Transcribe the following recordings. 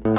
You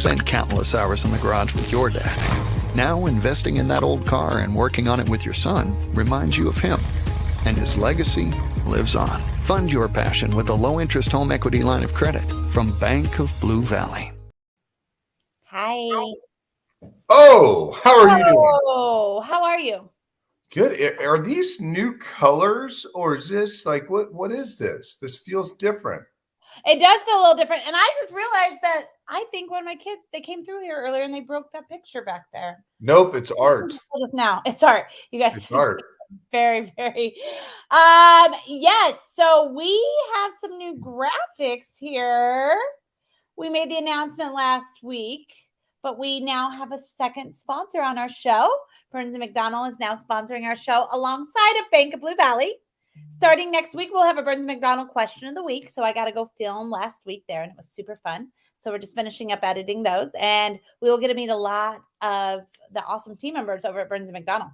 spent countless hours in the garage with your dad. Now investing in that old car and working on it with your son reminds you of him. And his legacy lives on. Fund your passion with a low-interest home equity line of credit from Bank of Blue Valley. Hi. Oh, how are you doing? Oh, how are you? Good. Are these new colors or is this like, what is this? This feels different. It does feel a little different. And I just realized that I think one of my kids, they came through here earlier and they broke that picture back there. Nope, it's art. Just now. It's art. You guys. It's art. Very, very. Yes. So we have some new graphics here. We made the announcement last week, but we now have a second sponsor on our show. Burns & McDonnell is now sponsoring our show alongside of Bank of Blue Valley. Starting next week, we'll have a Burns & McDonnell question of the week. So I got to go film last week there, and it was super fun. So we're just finishing up editing those, and we will get to meet a lot of the awesome team members over at Burns & McDonnell.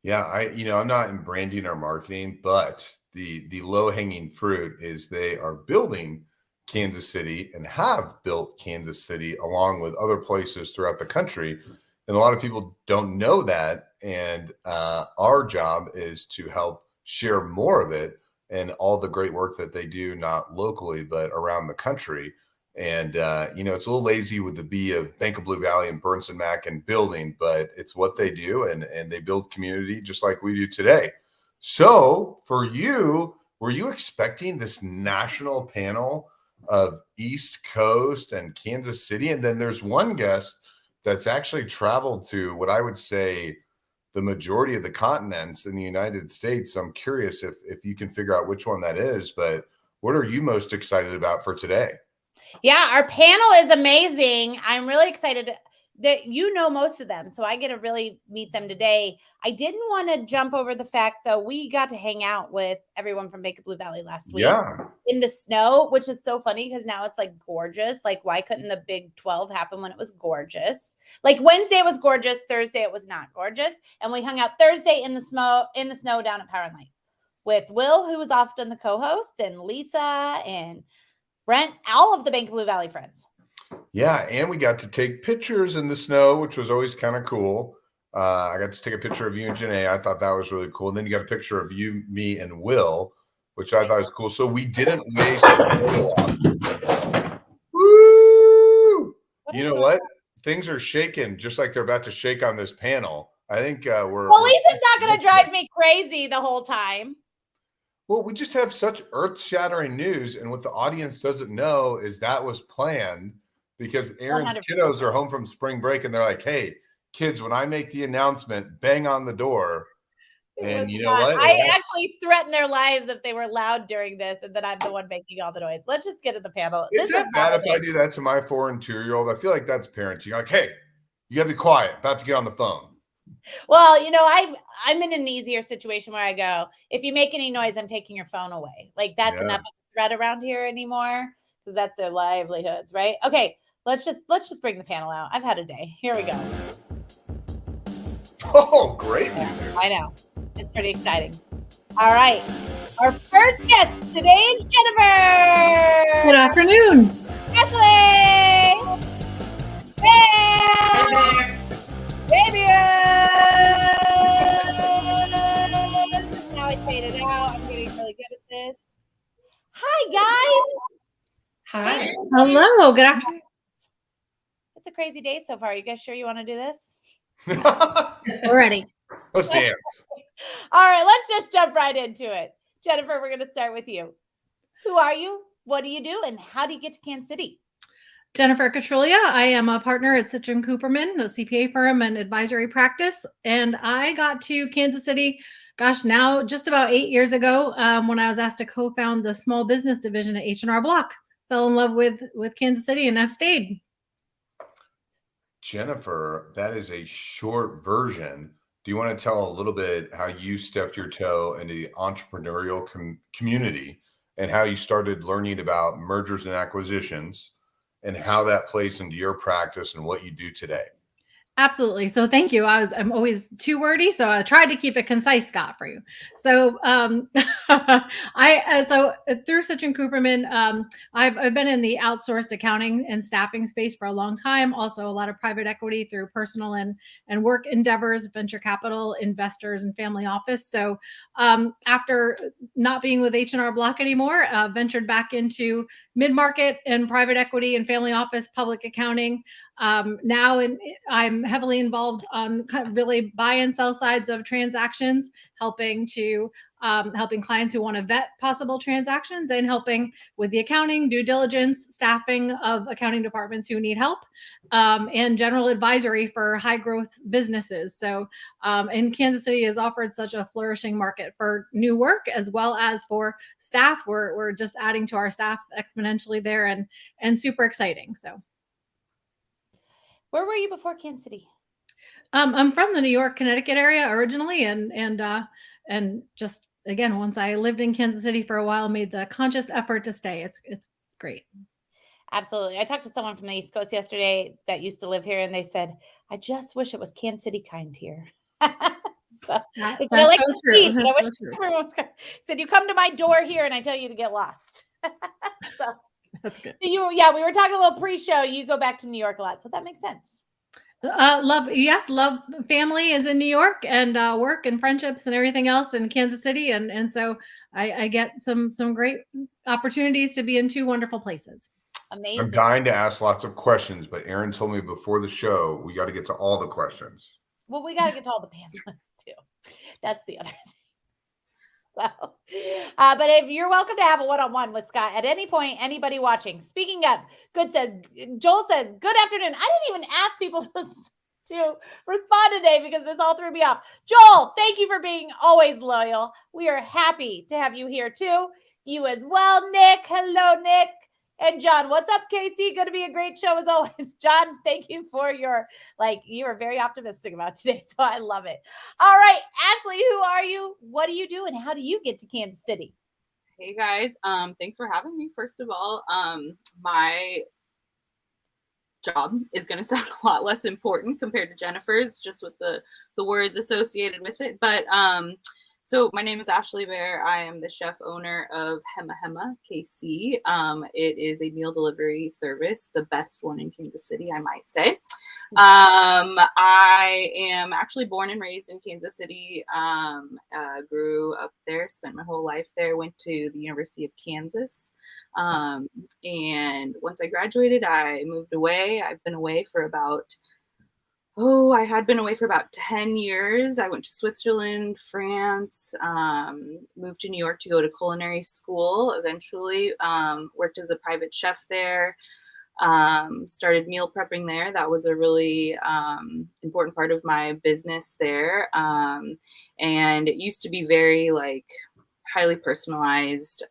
Yeah, I'm not in branding or marketing, but the low-hanging fruit is they are building Kansas City and have built Kansas City along with other places throughout the country. And a lot of people don't know that. And our job is to help share more of it and all the great work that they do, not locally, but around the country. And, it's a little lazy with the B of Bank of Blue Valley and Burns & Mac and building, but it's what they do. And they build community just like we do today. So for you, were you expecting this national panel of East Coast and Kansas City? And then there's one guest that's actually traveled to what I would say the majority of the continents in the United States. So I'm curious if you can figure out which one that is, but what are you most excited about for today? Yeah, our panel is amazing. I'm really excited that most of them. So I get to really meet them today. I didn't want to jump over the fact, though, we got to hang out with everyone from Bank of Blue Valley last week in the snow, which is so funny because now it's like gorgeous. Like, why couldn't the Big 12 happen when it was gorgeous? Like Wednesday was gorgeous. Thursday it was not gorgeous. And we hung out Thursday in the snow down at Power and Light with Will, who was often the co-host, and Lisa and Brent, all of the Bank of Blue Valley friends. Yeah, and we got to take pictures in the snow, which was always kind of cool. I got to take a picture of you and Janae. I thought that was really cool. And then you got a picture of you, me, and Will, which I thought was cool. So we didn't waste Woo! You know what? Things are shaking just like they're about to shake on this panel. I think we're... Well, Lisa's not going to drive me crazy the whole time. Well, we just have such earth-shattering news, and what the audience doesn't know is that was planned because Aaron's 100%. Kiddos are home from spring break, and they're like, hey, kids, when I make the announcement, bang on the door. And you know what? I actually threatened their lives if they were loud during this, and then I'm the one making all the noise. Let's just get to the panel. Is that bad if I do that to my 4 and 2-year-old? I feel like that's parenting. Like, hey, you got to be quiet. About to get on the phone. Well, I'm in an easier situation where I go, if you make any noise, I'm taking your phone away. Like that's enough of a threat around here anymore because that's their livelihoods, right? Okay, let's just bring the panel out. I've had a day. Here we go. Oh, great music. I know. It's pretty exciting. All right. Our first guest today is Jennifer. Good afternoon. Ashley. Hey. Fabian! Now I faded out. I'm getting really good at this. Hi, guys. Hi. Hello. Good afternoon. It's a crazy day so far. You guys sure you want to do this? We're ready. Let's dance. All right, let's just jump right into it. Jennifer, we're going to start with you. Who are you? What do you do? And how do you get to Kansas City? Jennifer Katrulya. I am a partner at Citrin Cooperman, a CPA firm and advisory practice. And I got to Kansas City, now just about 8 years ago, when I was asked to co-found the small business division at H&R Block. Fell in love with Kansas City and have stayed. Jennifer, that is a short version. Do you want to tell a little bit how you stepped your toe into the entrepreneurial community and how you started learning about mergers and acquisitions and how that plays into your practice and what you do today? Absolutely. So thank you. I'm always too wordy, so I tried to keep it concise, Scott, for you. So through Citrin Cooperman, I've been in the outsourced accounting and staffing space for a long time. Also, a lot of private equity through personal and work endeavors, venture capital investors, and family office. So after not being with H&R Block anymore, ventured back into mid-market and private equity and family office public accounting. Now I'm heavily involved on kind of really buy and sell sides of transactions, helping clients who want to vet possible transactions and helping with the accounting, due diligence, staffing of accounting departments who need help, and general advisory for high growth businesses. So, and Kansas City has offered such a flourishing market for new work as well as for staff. We're just adding to our staff exponentially there and super exciting. So. Where were you before Kansas City? I'm from the New York, Connecticut area originally, and just again, once I lived in Kansas City for a while, made the conscious effort to stay. It's great. Absolutely. I talked to someone from the East Coast yesterday that used to live here, and they said, "I just wish it was Kansas City kind here." So it's I like the street, but I wish everyone was kind. Said you come to my door here, and I tell you to get lost. So. That's good. We were talking a little pre-show. You go back to New York a lot, so that makes sense. Love family is in New York, and work and friendships and everything else in Kansas City, and so I get some great opportunities to be in two wonderful places. Amazing. I'm dying to ask lots of questions, but Aaron told me before the show we got to get to all the questions. Well, we got to get to all the panelists too. That's the other thing. So, but if you're welcome to have a one-on-one with Scott at any point, anybody watching. Speaking of, Joel says, good afternoon. I didn't even ask people to respond today because this all threw me off. Joel, thank you for being always loyal. We are happy to have you here too. You as well, Nick. Hello, Nick. And John, what's up, Casey? Going to be a great show as always. John, thank you for you are very optimistic about today, so I love it. All right, Ashley, who are you? What do you do? And how do you get to Kansas City? Hey, guys. Thanks for having me, first of all. My job is going to sound a lot less important compared to Jennifer's, just with the words associated with it. But so my name is Ashley Bear. I am the chef owner of Hema KC. It is a meal delivery service, the best one in Kansas City, I might say. I am actually born and raised in Kansas City. Grew up there, spent my whole life there, went to the University of Kansas. And once I graduated, I moved away. I've been away for about I had been away for about 10 years. I went to Switzerland, France, moved to New York to go to culinary school, eventually worked as a private chef there, started meal prepping there. That was a really important part of my business there. And it used to be very highly personalized,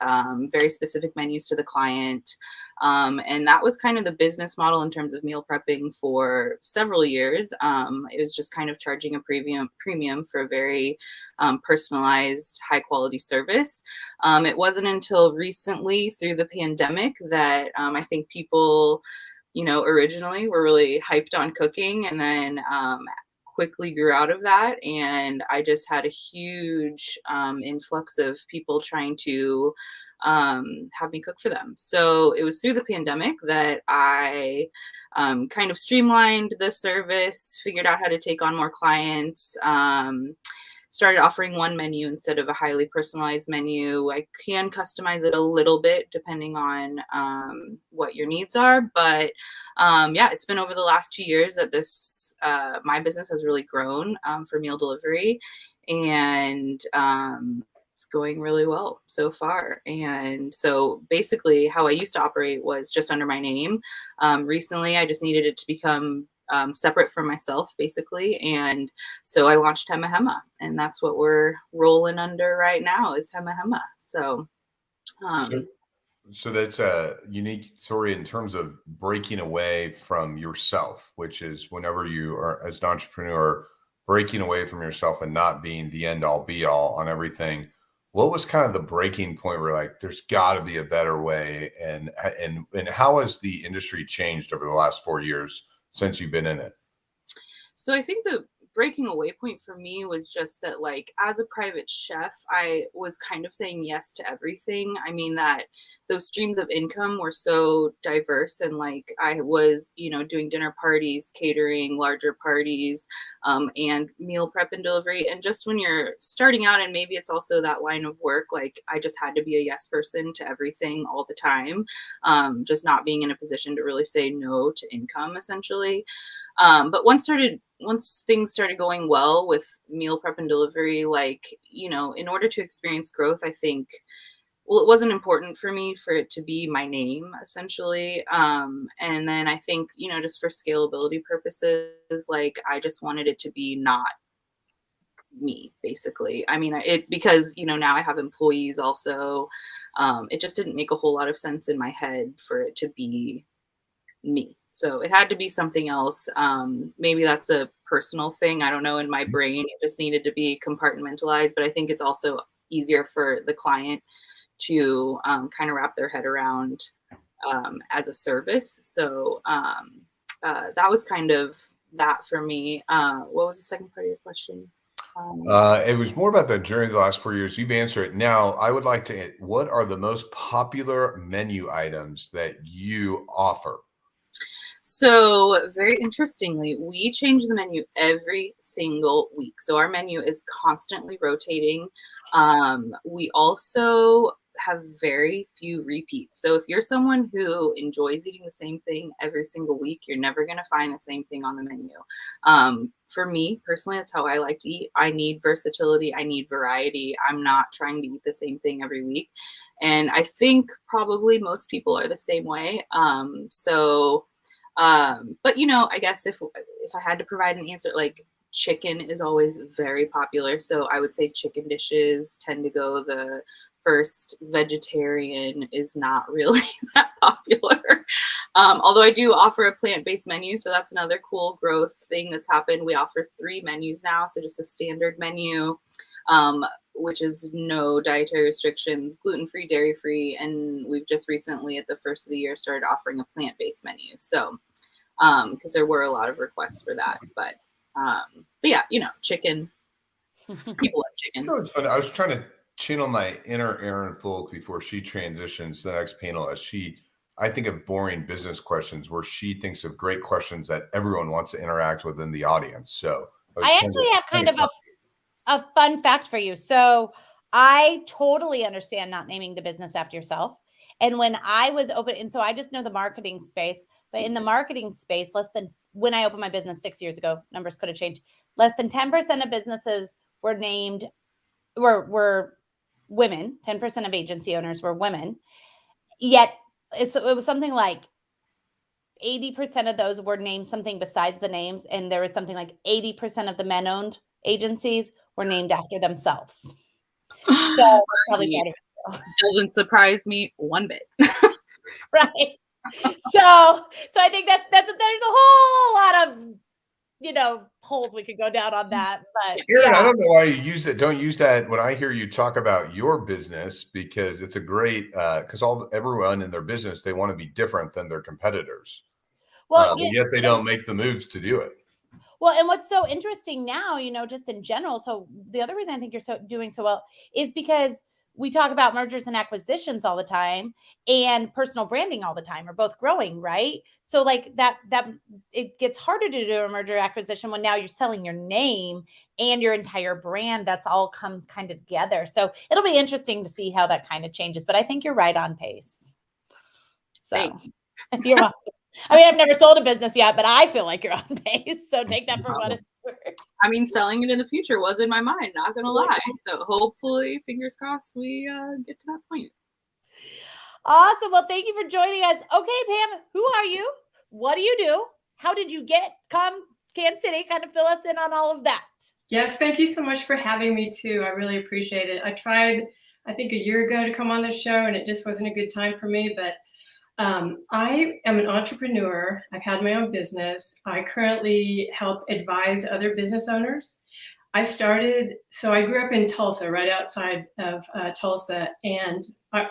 very specific menus to the client. And that was kind of the business model in terms of meal prepping for several years. It was just kind of charging a premium for a very personalized, high quality service. It wasn't until recently through the pandemic that I think people, originally were really hyped on cooking, and then quickly grew out of that. And I just had a huge influx of people trying to have me cook for them. So it was through the pandemic that I kind of streamlined the service, figured out how to take on more clients, started offering one menu instead of a highly personalized menu. I can customize it a little bit depending on what your needs are. But it's been over the last 2 years that my business has really grown for meal delivery. And it's going really well so far. And so basically how I used to operate was just under my name. Recently, I just needed it to become separate from myself, basically. And so I launched Hema Hema, and that's what we're rolling under right now is Hema Hema. So, so that's a unique story in terms of breaking away from yourself, which is whenever you are as an entrepreneur, breaking away from yourself and not being the end all be all on everything. What was kind of the breaking point where like, there's got to be a better way? And how has the industry changed over the last 4 years since you've been in it? So I think the breaking away point for me was just that, like, as a private chef, I was kind of saying yes to everything. I mean, that those streams of income were so diverse, and like I was, doing dinner parties, catering, larger parties, and meal prep and delivery. And just when you're starting out, and maybe it's also that line of work, like I just had to be a yes person to everything all the time, just not being in a position to really say no to income, essentially. But once things started going well with meal prep and delivery, like, in order to experience growth, I think, well, it wasn't important for me for it to be my name, essentially. And then I think, just for scalability purposes, like I just wanted it to be not me, basically. I mean, it's because, now I have employees also. It just didn't make a whole lot of sense in my head for it to be me. So it had to be something else. Maybe that's a personal thing. I don't know. In my brain, it just needed to be compartmentalized. But I think it's also easier for the client to kind of wrap their head around as a service. So that was kind of that for me. What was the second part of your question? It was more about the journey of the last 4 years. You've answered it. Now, I would like to, what are the most popular menu items that you offer? So very interestingly, we change the menu every single week. So our menu is constantly rotating. We also have very few repeats. So if you're someone who enjoys eating the same thing every single week, you're never going to find the same thing on the menu. For me personally, that's how I like to eat. I need versatility. I need variety. I'm not trying to eat the same thing every week. And I think probably most people are the same way. But I guess if I had to provide an answer, like chicken is always very popular. So I would say chicken dishes tend to go the first. Vegetarian is not really that popular. Although I do offer a plant-based menu. So that's another cool growth thing that's happened. We offer 3 menus now. So just a standard menu, which is no dietary restrictions, gluten-free, dairy-free. And we've just recently at the first of the year started offering a plant-based menu. So, because there were a lot of requests for that, but yeah, chicken, people love chicken. So it's funny. I was trying to channel my inner Erin Fulk before she transitions to the next panelist. I think of boring business questions where she thinks of great questions that everyone wants to interact with in the audience. So I actually have kind of a fun fact for you. So I totally understand not naming the business after yourself. And when I was open, and so I just know the marketing space, but in the marketing space, when I opened my business 6 years ago, numbers could have changed. Less than 10% of businesses were named, were women. 10% of agency owners were women. Yet it was something like 80% of those were named something besides the names. And there was something like 80% of the men-owned agencies were named after themselves. So probably part of it. Doesn't surprise me one bit. Right. So I think there's a whole lot of holes we could go down on that. But Erin, I don't know why you use that. Don't use that when I hear you talk about your business, because it's a great because everyone in their business, they want to be different than their competitors. Well, yet they don't make the moves to do it. Well, and what's so interesting now, just in general. So the other reason I think you're doing so well is because we talk about mergers and acquisitions all the time and personal branding all the time are both growing, right? So like that it gets harder to do a merger acquisition when now you're selling your name and your entire brand. That's all come kind of together. So it'll be interesting to see how that kind of changes, but I think you're right on pace. So thanks. You're welcome. I mean, I've never sold a business yet, but I feel like you're on pace. So take that for what it's worth. I mean, selling it in the future was in my mind, not going to lie. So hopefully, fingers crossed, we get to that point. Awesome. Well, thank you for joining us. Okay, Pam, who are you? What do you do? How did you come Kansas City? Kind of fill us in on all of that. Yes, thank you so much for having me too. I really appreciate it. I tried, I think, a year ago to come on this show, and it just wasn't a good time for me. But I am an entrepreneur. I've had my own business. I currently help advise other business owners. I grew up in Tulsa, right outside of Tulsa, and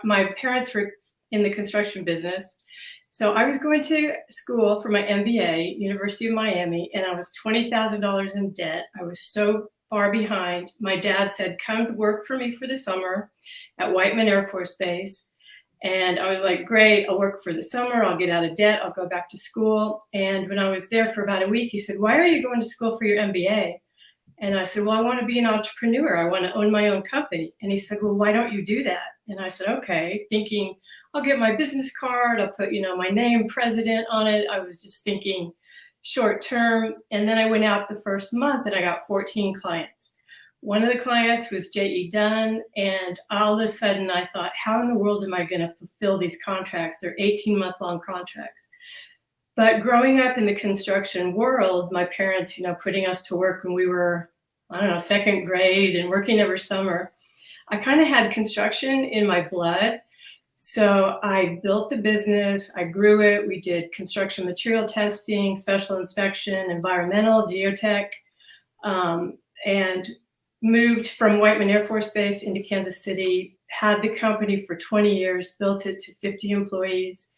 my parents were in the construction business. So I was going to school for my MBA, University of Miami, and I was $20,000 in debt. I was so far behind. My dad said, come to work for me for the summer at Whiteman Air Force Base. And I was like, great, I'll work for the summer. I'll get out of debt. I'll go back to school. And when I was there for about a week, he said, why are you going to school for your MBA? And I said, well, I want to be an entrepreneur. I want to own my own company. And he said, well, why don't you do that? And I said, okay, thinking I'll get my business card. I'll put, my name, president on it. I was just thinking short term. And then I went out the first month and I got 14 clients. One of the clients was J.E. Dunn. And all of a sudden I thought, how in the world am I going to fulfill these contracts? They're 18-month-long contracts. But growing up in the construction world, my parents, putting us to work when we were, second grade and working every summer, I kind of had construction in my blood. So I built the business, I grew it. We did construction material testing, special inspection, environmental, geotech, and moved from Whiteman Air Force Base into Kansas City, had the company for 20 years, built it to 50 employees.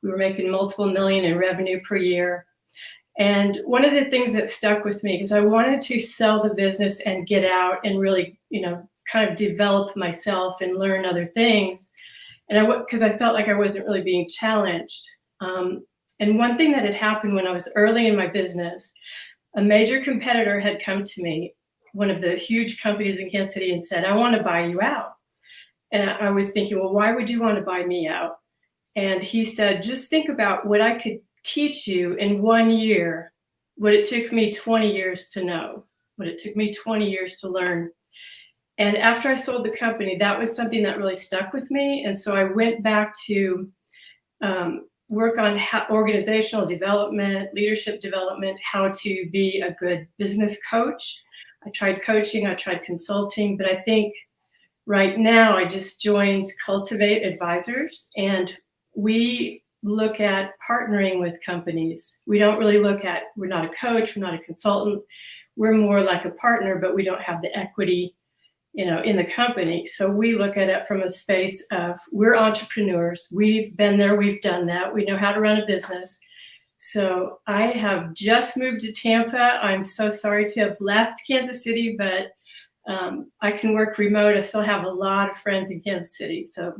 We were making multiple million in revenue per year. And one of the things that stuck with me, because I wanted to sell the business and get out and really, kind of develop myself and learn other things. And because I felt like I wasn't really being challenged. And one thing that had happened when I was early in my business, a major competitor had come to me, one of the huge companies in Kansas City, and said, I want to buy you out. And I was thinking, well, why would you want to buy me out? And he said, just think about what I could teach you in 1 year, what it took me 20 years to know, what it took me 20 years to learn. And after I sold the company, that was something that really stuck with me. And so I went back to work on organizational development, leadership development, how to be a good business coach. I tried coaching, I tried consulting, but I think right now I just joined Cultivate Advisors, and we look at partnering with companies. We don't really we're not a coach, we're not a consultant. We're more like a partner, but we don't have the equity, in the company. So we look at it from a space of, we're entrepreneurs. We've been there, we've done that. We know how to run a business. So I have just moved to Tampa. I'm so sorry to have left Kansas City, but I can work remote. I still have a lot of friends in Kansas City. So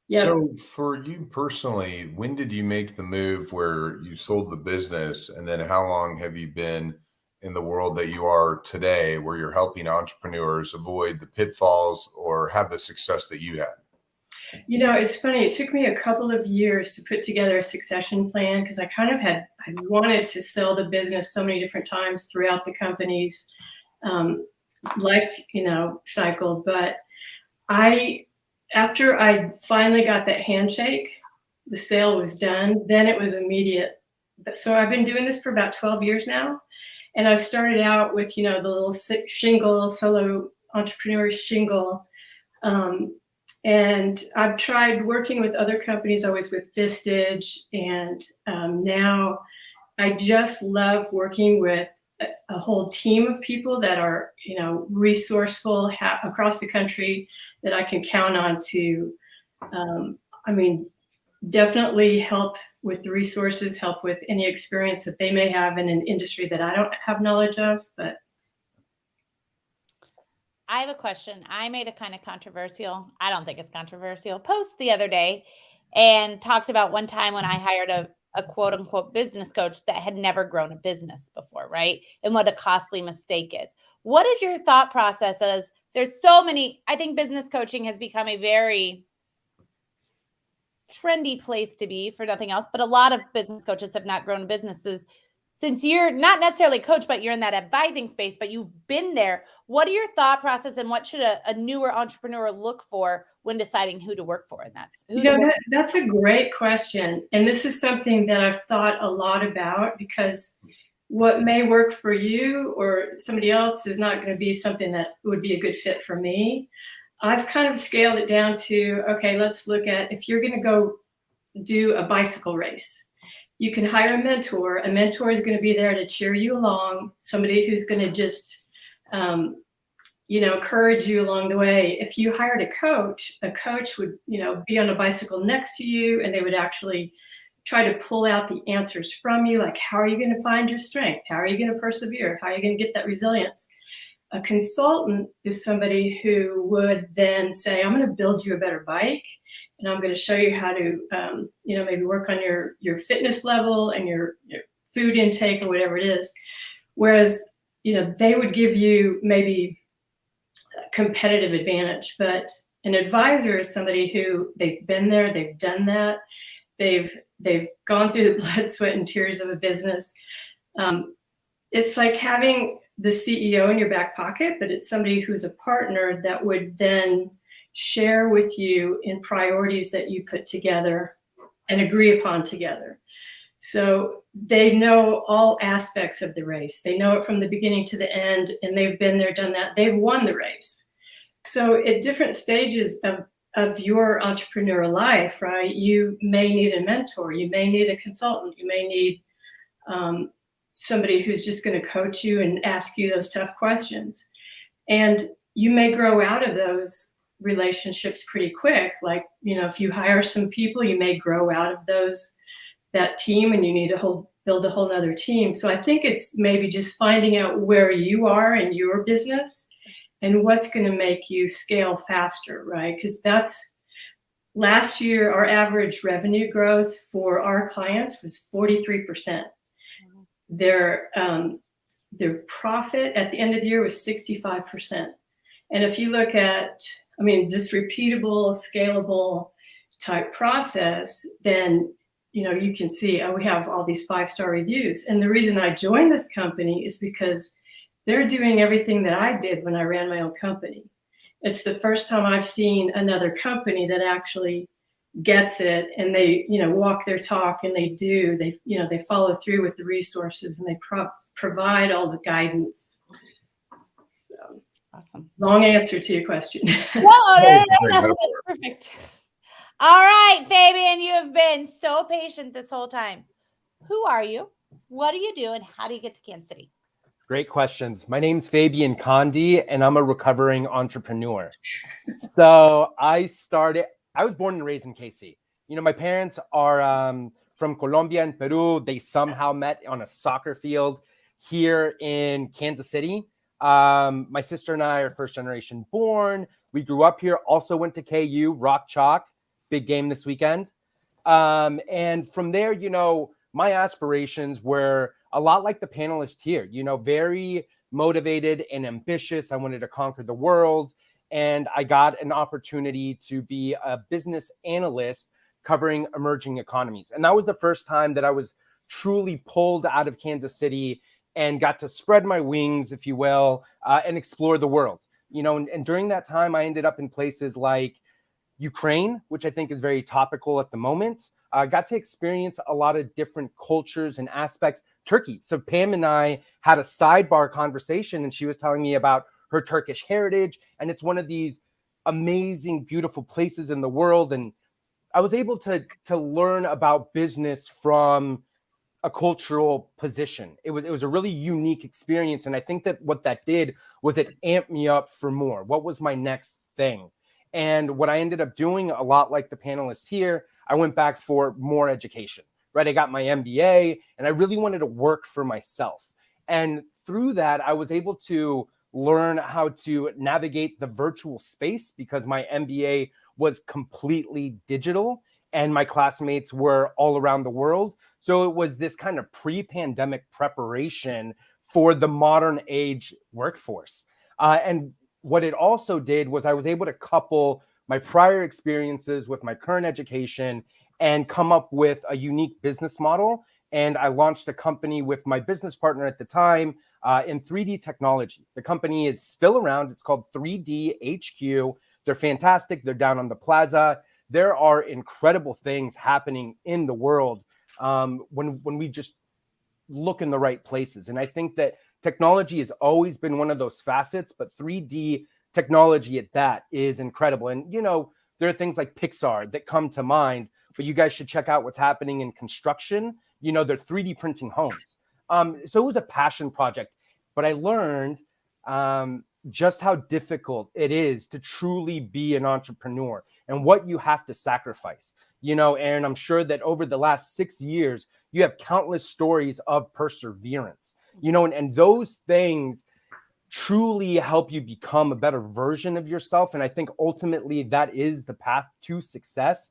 yeah. So for you personally, when did you make the move where you sold the business? And then how long have you been in the world that you are today, where you're helping entrepreneurs avoid the pitfalls or have the success that you had? It's funny. It took me a couple of years to put together a succession plan, because I wanted to sell the business so many different times throughout the company's life, cycle. But after I finally got that handshake, the sale was done, then it was immediate. So I've been doing this for about 12 years now. And I started out with, the little shingle, solo entrepreneur shingle. And I've tried working with other companies. I was with Vistage. And now I just love working with a whole team of people that are, resourceful across the country that I can count on to, definitely help with the resources, help with any experience that they may have in an industry that I don't have knowledge of. But I have a question. I made a kind of controversial, I don't think it's controversial, post the other day and talked about one time when I hired a quote unquote business coach that had never grown a business before, right? And what a costly mistake is. What is your thought process as there's so many, I think business coaching has become a very trendy place to be, for nothing else, but a lot of business coaches have not grown businesses. since you're not necessarily a coach, but you're in that advising space, but you've been there, what are your thought process and what should a newer entrepreneur look for when deciding who to work for? And that's a great question. And this is something that I've thought a lot about, because what may work for you or somebody else is not going to be something that would be a good fit for me. I've kind of scaled it down to, okay, let's look at, if you're going to go do a bicycle race, you can hire a mentor. A mentor is going to be there to cheer you along, somebody who's going to just, encourage you along the way. If you hired a coach would, be on a bicycle next to you, and they would actually try to pull out the answers from you. Like, how are you going to find your strength? How are you going to persevere? How are you going to get that resilience? A consultant is somebody who would then say, I'm going to build you a better bike, and I'm going to show you how to, maybe work on your fitness level and your food intake or whatever it is. Whereas, they would give you maybe a competitive advantage. But an advisor is somebody who they've been there, they've done that. They've gone through the blood, sweat, and tears of a business. It's like having the CEO in your back pocket, but it's somebody who's a partner that would then share with you in priorities that you put together and agree upon together. So they know all aspects of the race. They know it from the beginning to the end, and they've been there, done that. They've won the race. So at different stages of your entrepreneurial life, right, you may need a mentor, you may need a consultant, you may need somebody who's just going to coach you and ask you those tough questions. And you may grow out of those relationships pretty quick. Like, if you hire some people, you may grow out of that team, and you need to build a whole nother team. So I think it's maybe just finding out where you are in your business and what's going to make you scale faster, right? Because last year, our average revenue growth for our clients was 43%. Their profit at the end of the year was 65%. And if you look at, this repeatable, scalable type process, then, you can see, we have all these 5-star reviews. And the reason I joined this company is because they're doing everything that I did when I ran my own company. It's the first time I've seen another company that actually gets it, and they, walk their talk, and they follow through with the resources, and they provide all the guidance. So, awesome. Long answer to your question. No, that's perfect. All right, Fabian, you have been so patient this whole time. Who are you? What do you do? And how do you get to Kansas City? Great questions. My name's Fabian Conde, and I'm a recovering entrepreneur. So I was born and raised in KC. My parents are from Colombia and Peru. They somehow met on a soccer field here in Kansas City. My sister and I are first generation born. We grew up here, also went to KU, Rock Chalk, big game this weekend. And from there, my aspirations were a lot like the panelists here, very motivated and ambitious. I wanted to conquer the world. And I got an opportunity to be a business analyst covering emerging economies. And that was the first time that I was truly pulled out of Kansas City and got to spread my wings, if you will, and explore the world. And during that time, I ended up in places like Ukraine, which I think is very topical at the moment. I got to experience a lot of different cultures and aspects. Turkey. So Pam and I had a sidebar conversation, and she was telling me about her Turkish heritage. And it's one of these amazing, beautiful places in the world. And I was able to learn about business from a cultural position. It was a really unique experience. And I think that what that did was it amped me up for more. What was my next thing? And what I ended up doing, a lot like the panelists here, I went back for more education, right? I got my MBA, and I really wanted to work for myself. And through that, I was able to learn how to navigate the virtual space because my MBA was completely digital and my classmates were all around the world. So it was this kind of pre-pandemic preparation for the modern age workforce. And what it also did was I was able to couple my prior experiences with my current education and come up with a unique business model. And I launched a company with my business partner at the time in 3D technology. The company is still around. It's called 3D HQ. They're fantastic. They're down on the plaza. There are incredible things happening in the world when we just look in the right places. And I think that technology has always been one of those facets, but 3D technology at that is incredible. And, you know, there are things like Pixar that come to mind, but you guys should check out what's happening in construction. You know, they're 3D printing homes. So it was a passion project, but I learned just how difficult it is to truly be an entrepreneur and what you have to sacrifice. You know, and I'm sure that over the last 6 years, you have countless stories of perseverance, you know, and those things truly help you become a better version of yourself. And I think ultimately that is the path to success.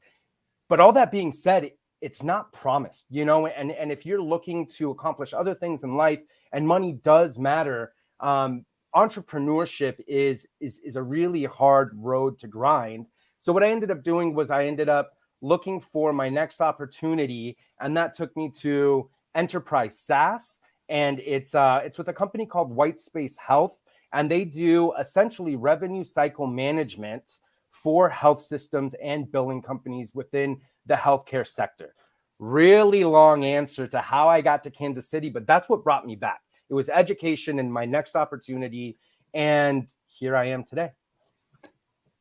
But all that being said, it's not promised, you know, and if you're looking to accomplish other things in life and money does matter, entrepreneurship is a really hard road to grind. So what I ended up doing was I ended up looking for my next opportunity, and that took me to enterprise SaaS, and it's with a company called WhiteSpace Health, and they do essentially revenue cycle management for health systems and billing companies within the healthcare sector. Really long answer to how I got to Kansas City, but that's what brought me back. It was education and my next opportunity, and here I am today.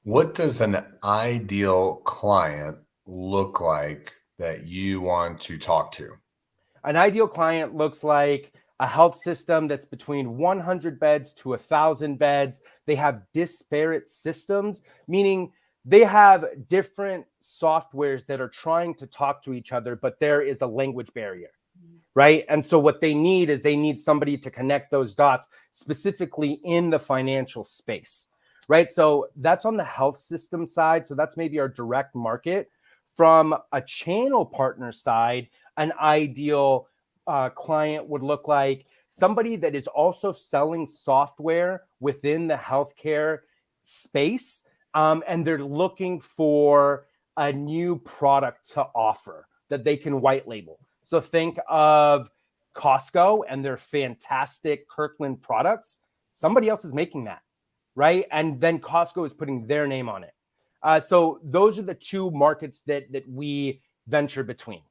What does an ideal client look like that you want to talk to? An ideal client looks like a health system that's between 100 beds to 1,000 beds. They have disparate systems, meaning they have different softwares that are trying to talk to each other, but there is a language barrier, right? And so what they need is they need somebody to connect those dots, specifically in the financial space, right? So that's on the health system side. So that's maybe our direct market. From a channel partner side, an ideal client would look like somebody that is also selling software within the healthcare space, and they're looking for a new product to offer that they can white label. So think of Costco and their fantastic Kirkland products. Somebody else is making that, right? And then Costco is putting their name on it. So those are the two markets that we venture between.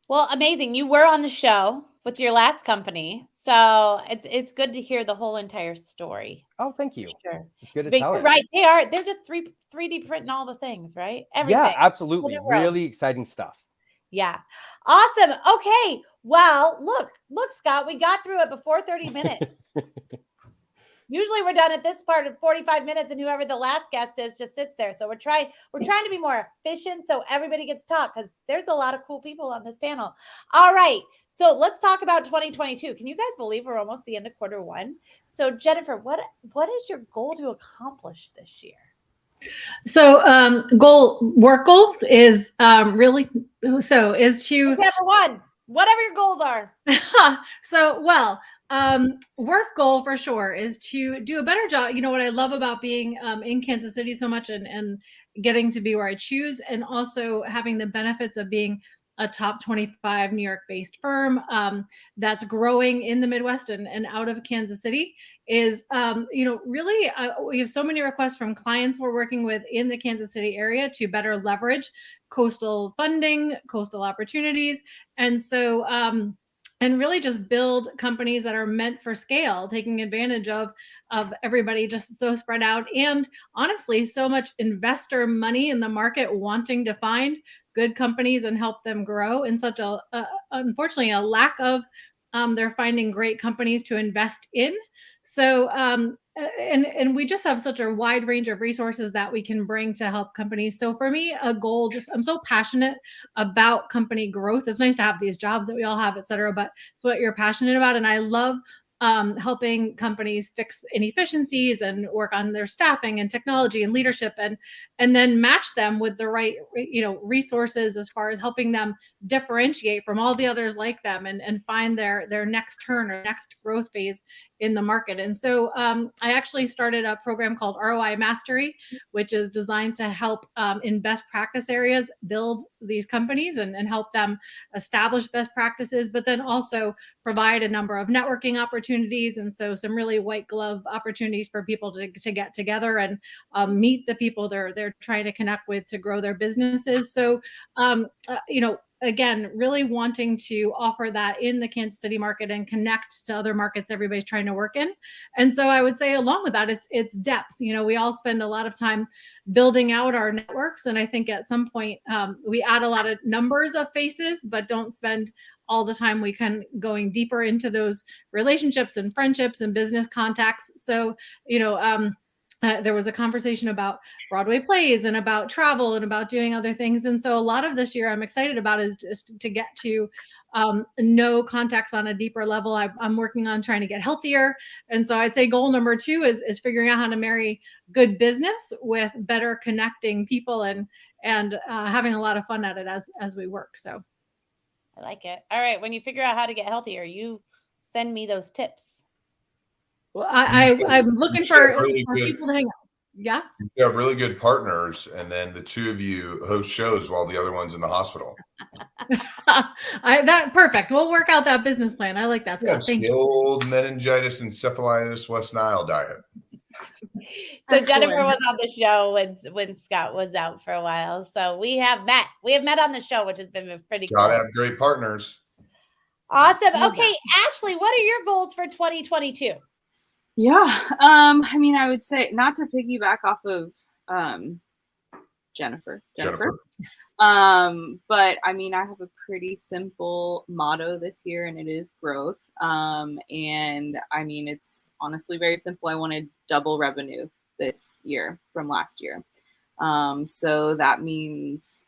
Well, amazing. You were on the show with your last company, so it's good to hear the whole entire story. Oh, thank you. Sure. It's good to But tell you're it. right. They're just 3D printing all the things, right? Everything. Yeah, absolutely. In a row. Really exciting stuff. Yeah. Awesome. Okay. Well, look, Scott, we got through it before 30 minutes. Usually we're done at this part of 45 minutes, and whoever the last guest is just sits there. So we're trying to be more efficient so everybody gets to talk, because there's a lot of cool people on this panel. All right. So let's talk about 2022. Can you guys believe we're almost the end of quarter 1? So Jennifer, what is your goal to accomplish this year? So work goal is really, so is to Whichever one, whatever your goals are. Work goal for sure is to do a better job. You know what I love about being in Kansas City so much and getting to be where I choose, and also having the benefits of being a top 25 New York based firm that's growing in the Midwest and out of Kansas City is, really, we have so many requests from clients we're working with in the Kansas City area to better leverage coastal funding, coastal opportunities. And so, and really just build companies that are meant for scale, taking advantage of everybody just so spread out. And honestly, so much investor money in the market wanting to find good companies and help them grow, in such unfortunately, a lack of, they're finding great companies to invest in. So, and we just have such a wide range of resources that we can bring to help companies. So for me, a goal, I'm so passionate about company growth. It's nice to have these jobs that we all have, et cetera, but it's what you're passionate about. And I love helping companies fix inefficiencies and work on their staffing and technology and leadership, and then match them with the right, resources as far as helping them differentiate from all the others like them, and find their next turn or next growth phase in the market. And so I actually started a program called Roi Mastery, which is designed to help in best practice areas build these companies and help them establish best practices, but then also provide a number of networking opportunities. And so some really white glove opportunities for people to get together and meet the people they're trying to connect with to grow their businesses. So, again, really wanting to offer that in the Kansas City market and connect to other markets everybody's trying to work in. And so I would say along with that, it's depth. We all spend a lot of time building out our networks. And I think at some point we add a lot of numbers of faces, but don't spend all the time we can going deeper into those relationships and friendships and business contacts. So, there was a conversation about Broadway plays and about travel and about doing other things. And so a lot of this year I'm excited about is just to get to know contacts on a deeper level. I'm working on trying to get healthier. And so I'd say goal number 2 is figuring out how to marry good business with better connecting people and having a lot of fun at it as we work. So I like it. All right. When you figure out how to get healthier, you send me those tips. Well, I'm looking for people to hang out. Yeah. You have really good partners, and then the two of you host shows while the other one's in the hospital. Perfect. We'll work out that business plan. I like that, Scott. Thank you. The old meningitis, encephalitis, West Nile diet. So Jennifer was on the show when Scott was out for a while. So we have met. We have met on the show, which has been pretty cool. Gotta have great partners. Awesome. Okay, Ashley, what are your goals for 2022? Yeah. I would say, not to piggyback off of Jennifer. But I have a pretty simple motto this year, and it is growth. It's honestly very simple. I want to double revenue this year from last year. So that means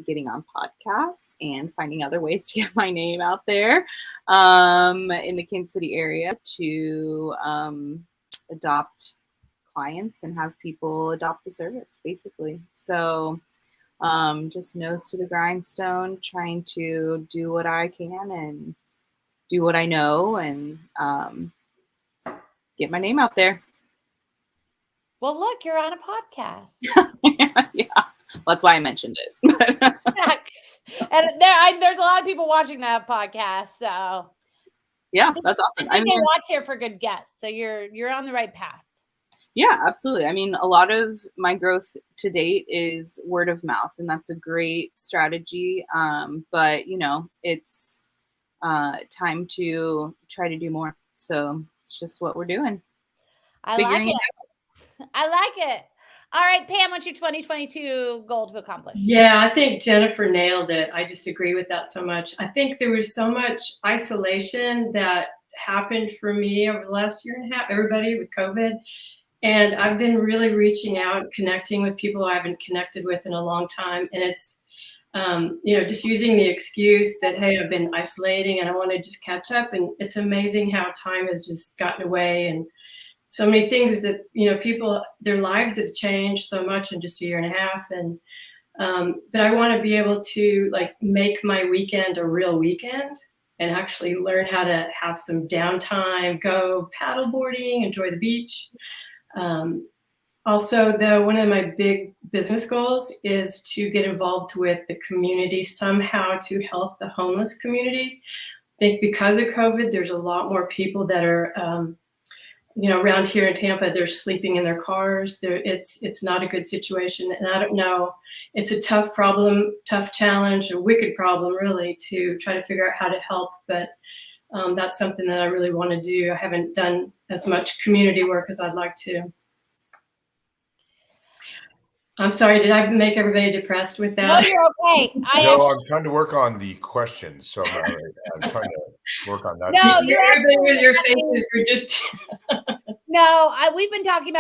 getting on podcasts and finding other ways to get my name out there in the Kansas City area to adopt clients and have people adopt the service, basically. So just nose to the grindstone, trying to do what I can and do what I know and get my name out there. Well, look, you're on a podcast. Yeah, that's why I mentioned it. And there's a lot of people watching that podcast, so yeah, that's awesome. I think they watch here for good guests, so you're on the right path. Yeah, absolutely. A lot of my growth to date is word of mouth, and that's a great strategy. But it's time to try to do more. So it's just what we're doing. I like it. All right, Pam, what's your 2022 goal to accomplish? Yeah, I think Jennifer nailed it. I just agree with that so much. I think there was so much isolation that happened for me over the last year and a half, everybody with COVID. And I've been really reaching out and connecting with people I haven't connected with in a long time. And it's, just using the excuse that, hey, I've been isolating and I want to just catch up. And it's amazing how time has just gotten away and so many things that, people, their lives have changed so much in just a year and a half. And, but I want to be able to make my weekend a real weekend and actually learn how to have some downtime, go paddleboarding, enjoy the beach. Also, one of my big business goals is to get involved with the community somehow to help the homeless community. I think because of COVID, there's a lot more people that are, around here in Tampa, they're sleeping in their cars. It's not a good situation. And I don't know, it's a tough problem, tough challenge, a wicked problem really to try to figure out how to help. But that's something that I really want to do. I haven't done as much community work as I'd like to. I'm sorry, did I make everybody depressed with that? No, you're okay. I'm trying to work on the questions, so I'm trying to work on that. No, everybody with your faces are just. No, we were talking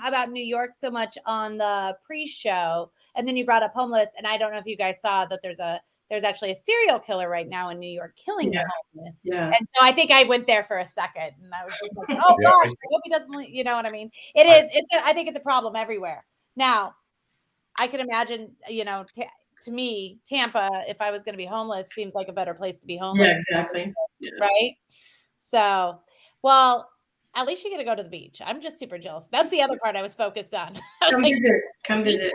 about New York so much on the pre-show, and then you brought up homeless, and I don't know if you guys saw that there's a there's actually a serial killer right now in New York killing the homeless. Yeah. And so I think I went there for a second, and I was just like, oh Yeah, gosh, I hope he doesn't, you know what I mean? I think it's a problem everywhere. Now, I can imagine, to me, Tampa, if I was going to be homeless, seems like a better place to be homeless. Yeah, exactly. Yeah. Right? So, well, at least you get to go to the beach. I'm just super jealous. That's the other part I was focused on. Come visit.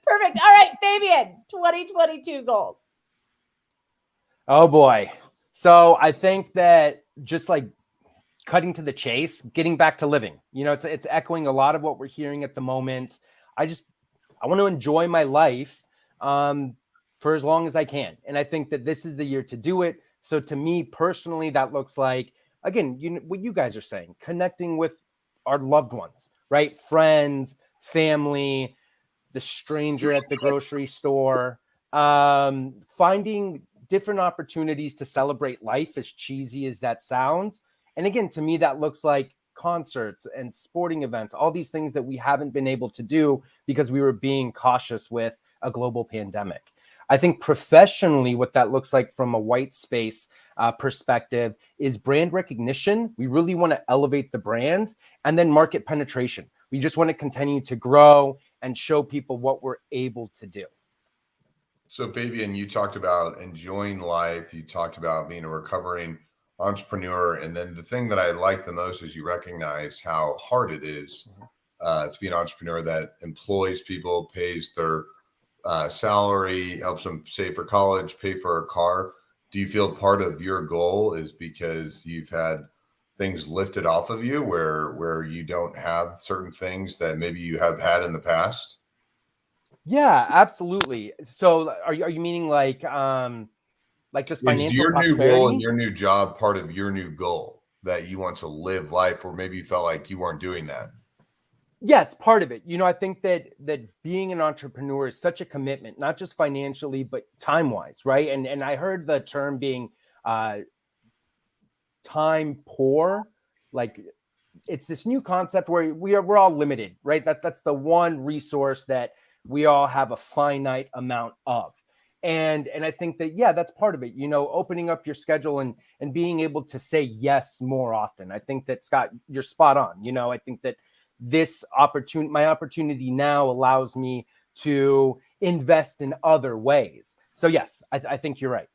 Perfect. All right, Fabian, 2022 goals. Oh boy. So I think that just like cutting to the chase, getting back to living, it's echoing a lot of what we're hearing at the moment. I want to enjoy my life for as long as I can. And I think that this is the year to do it. So to me personally, that looks like, again, what you guys are saying, connecting with our loved ones, right? Friends, family, the stranger at the grocery store, finding different opportunities to celebrate life, as cheesy as that sounds. And again, to me, that looks like concerts and sporting events, all these things that we haven't been able to do because we were being cautious with a global pandemic. I think professionally, what that looks like from a WhiteSpace perspective is brand recognition. We really want to elevate the brand, and then market penetration. We just want to continue to grow and show people what we're able to do. So Fabian, you talked about enjoying life. You talked about being a recovering entrepreneur. And then the thing that I like the most is you recognize how hard it is to be an entrepreneur that employs people, pays their salary, helps them save for college, pay for a car. Do you feel part of your goal is because you've had things lifted off of you where you don't have certain things that maybe you have had in the past? Yeah, absolutely. So are you meaning like just financial is your prosperity? New goal and your new job part of your new goal that you want to live life, or maybe you felt like you weren't doing that? Yes, part of it. I think that being an entrepreneur is such a commitment, not just financially, but time-wise, right? And I heard the term being time poor. Like it's this new concept where we're all limited, right? That's the one resource that we all have a finite amount of. And I think that, yeah, that's part of it, opening up your schedule and being able to say yes more often. I think that, Scott, you're spot on. I think that my opportunity now allows me to invest in other ways. So yes, I think you're right.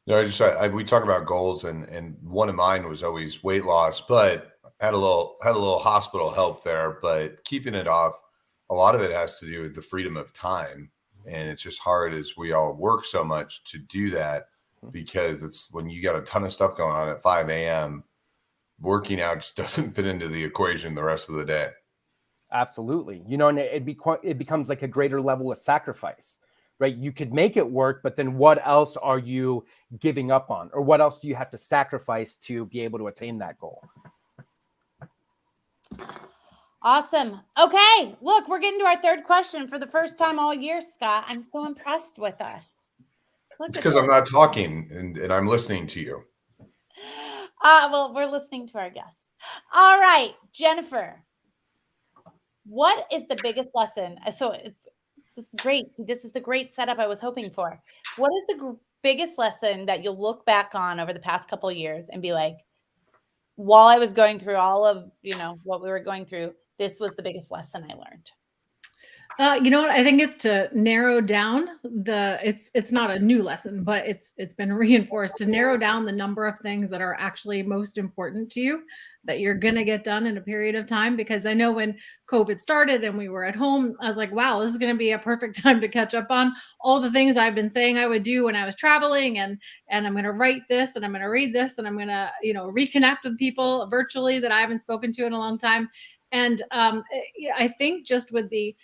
No, we talk about goals, and one of mine was always weight loss, but had a little hospital help there. But keeping it off, a lot of it has to do with the freedom of time, and it's just hard as we all work so much to do that, because it's when you got a ton of stuff going on at 5 a.m. working out just doesn't fit into the equation the rest of the day. Absolutely. And it becomes like a greater level of sacrifice, right? You could make it work, but then what else are you giving up on? Or what else do you have to sacrifice to be able to attain that goal? Awesome. Okay. Look, we're getting to our third question for the first time all year, Scott. I'm so impressed with us. It's because I'm not talking and I'm listening to you. Well, we're listening to our guests. All right, Jennifer. What is the biggest lesson? So this is great. See, this is the great setup I was hoping for. What is the biggest lesson that you'll look back on over the past couple of years and be like, while I was going through all of, what we were going through, this was the biggest lesson I learned? You know what? I think it's to narrow down it's not a new lesson, but it's been reinforced to narrow down the number of things that are actually most important to you that you're going to get done in a period of time. Because I know when COVID started and we were at home, I was like, wow, this is going to be a perfect time to catch up on all the things I've been saying I would do when I was traveling. And I'm going to write this, and I'm going to read this, and I'm going to, reconnect with people virtually that I haven't spoken to in a long time. And I think just with the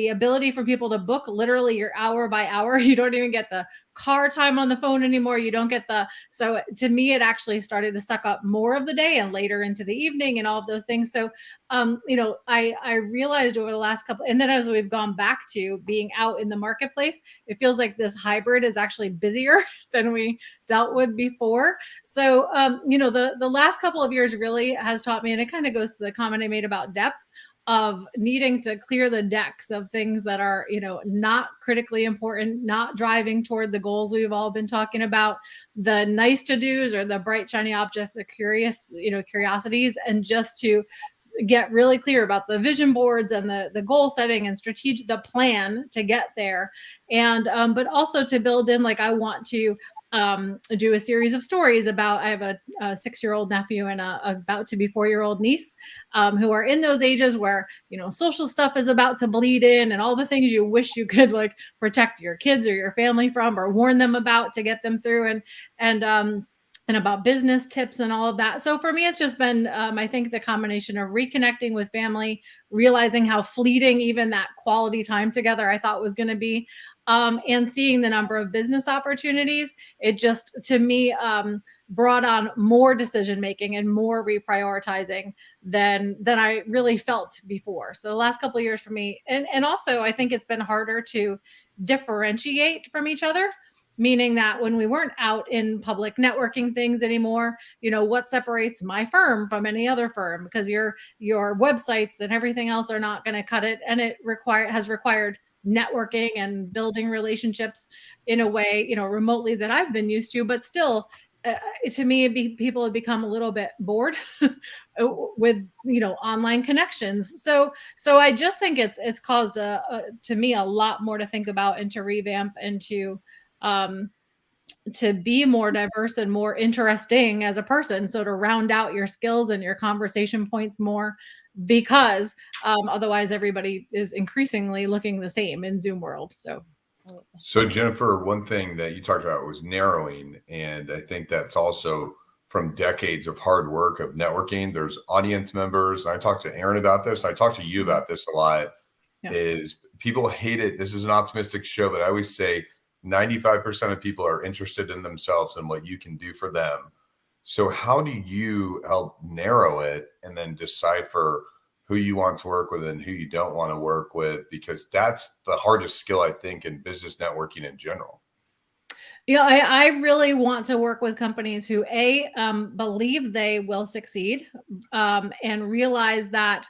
ability for people to book literally your hour by hour, you don't even get the car time on the phone anymore. You don't get so to me, it actually started to suck up more of the day and later into the evening and all of those things. So, I realized over the last couple, and then as we've gone back to being out in the marketplace, it feels like this hybrid is actually busier than we dealt with before. So, the last couple of years really has taught me, and it kind of goes to the comment I made about depth. of needing to clear the decks of things that are, not critically important, not driving toward the goals we've all been talking about, the nice to do's or the bright shiny objects, the curiosities, and just to get really clear about the vision boards and the goal setting and the plan to get there. And but also to build in, like, I want to do a series of stories about, I have a 6-year-old nephew and a about to be 4-year-old niece, who are in those ages where, social stuff is about to bleed in, and all the things you wish you could, like, protect your kids or your family from, or warn them about to get them through, and about business tips and all of that. So for me, it's just been, I think, the combination of reconnecting with family, realizing how fleeting even that quality time together I thought was going to be, and seeing the number of business opportunities. It just, to me, brought on more decision making and more reprioritizing than I really felt before. So the last couple of years for me, and also I think it's been harder to differentiate from each other, meaning that when we weren't out in public networking things anymore, what separates my firm from any other firm? Because your websites and everything else are not going to cut it, and it has required networking and building relationships in a way, remotely, that I've been used to. But still, to me, people have become a little bit bored with, online connections. So I just think it's caused to me a lot more to think about and to revamp and to be more diverse and more interesting as a person. So to round out your skills and your conversation points more, because otherwise everybody is increasingly looking the same in Zoom world. So Jennifer, one thing that you talked about was narrowing. And I think that's also from decades of hard work of networking. There's audience members. I talked to Aaron about this. I talked to you about this a lot. Yeah. Is people hate it. This is an optimistic show, but I always say 95% of people are interested in themselves and what you can do for them. So how do you help narrow it and then decipher who you want to work with and who you don't want to work with? Because that's the hardest skill, I think, in business networking in general. I really want to work with companies who believe they will succeed, and realize that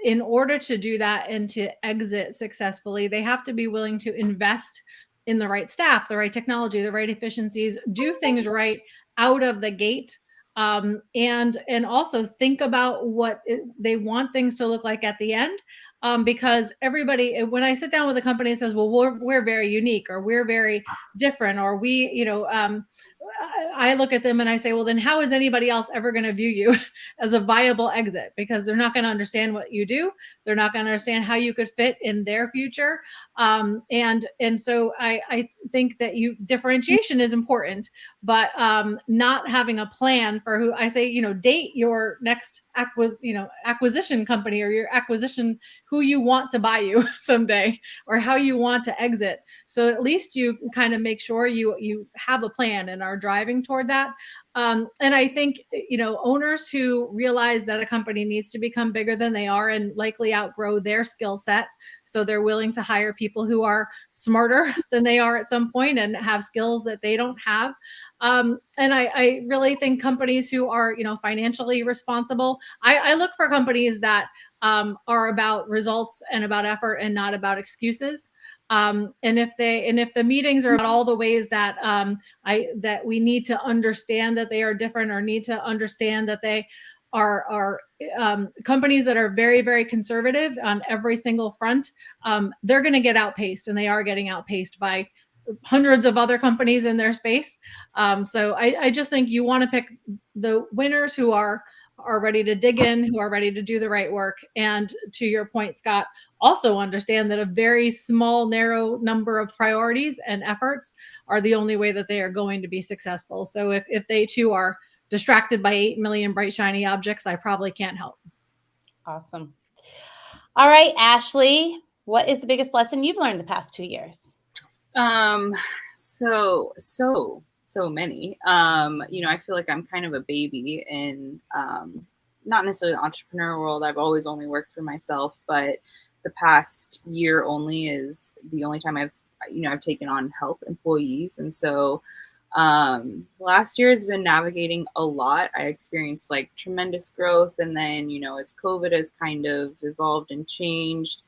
in order to do that and to exit successfully, they have to be willing to invest in the right staff, the right technology, the right efficiencies, do things right out of the gate, and also think about what they want things to look like at the end. Because everybody, when I sit down with a company, says, well, we're very unique, or we're very different, or we, I look at them and I say, well, then how is anybody else ever going to view you as a viable exit? Because they're not going to understand what you do. They're not going to understand how you could fit in their future. And so I think that differentiation is important, but not having a plan for who, I say, date your next acquisition company, or your acquisition, who you want to buy you someday, or how you want to exit. So at least you kind of make sure you have a plan and are driving toward that. And I think, owners who realize that a company needs to become bigger than they are and likely outgrow their skill set, so they're willing to hire people who are smarter than they are at some point and have skills that they don't have. And I really think companies who are, financially responsible. I look for companies that are about results and about effort and not about excuses. And if the meetings are about all the ways that that we need to understand that they are different, or need to understand that they are companies that are very, very conservative on every single front, they're going to get outpaced, and they are getting outpaced by hundreds of other companies in their space. So I just think you want to pick the winners who are ready to dig in, who are ready to do the right work. And to your point, Scott, also understand that a very small, narrow number of priorities and efforts are the only way that they are going to be successful. So if they too are distracted by 8 million bright, shiny objects, I probably can't help. Awesome. All right, Ashley, what is the biggest lesson you've learned the past 2 years? So many. I feel like I'm kind of a baby in not necessarily the entrepreneur world. I've always only worked for myself, but the past year only is the only time I've taken on help employees. And so Last year has been navigating a lot. I experienced like tremendous growth, and then, you know, as COVID has kind of evolved and changed,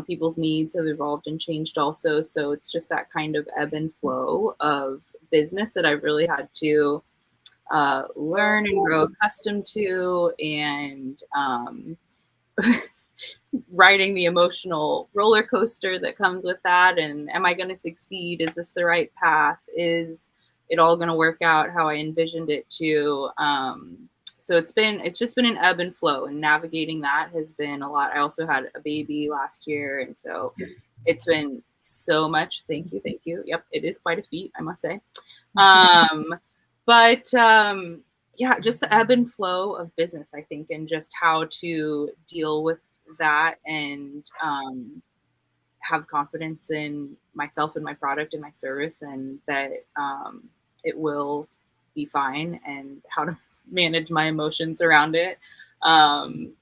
people's needs have evolved and changed also. So it's just that kind of ebb and flow of business that I've really had to learn and grow accustomed to, and riding the emotional roller coaster that comes with that. And am I going to succeed? Is this the right path? Is it all going to work out how I envisioned it to? So it's just been an ebb and flow, and navigating that has been a lot. I also had a baby last year, and so it's been so much. Thank you. Yep, it is quite a feat, I must say. But yeah, just the ebb and flow of business, I think, and just how to deal with that, and have confidence in myself and my product and my service, and that it will be fine, and how to manage my emotions around it.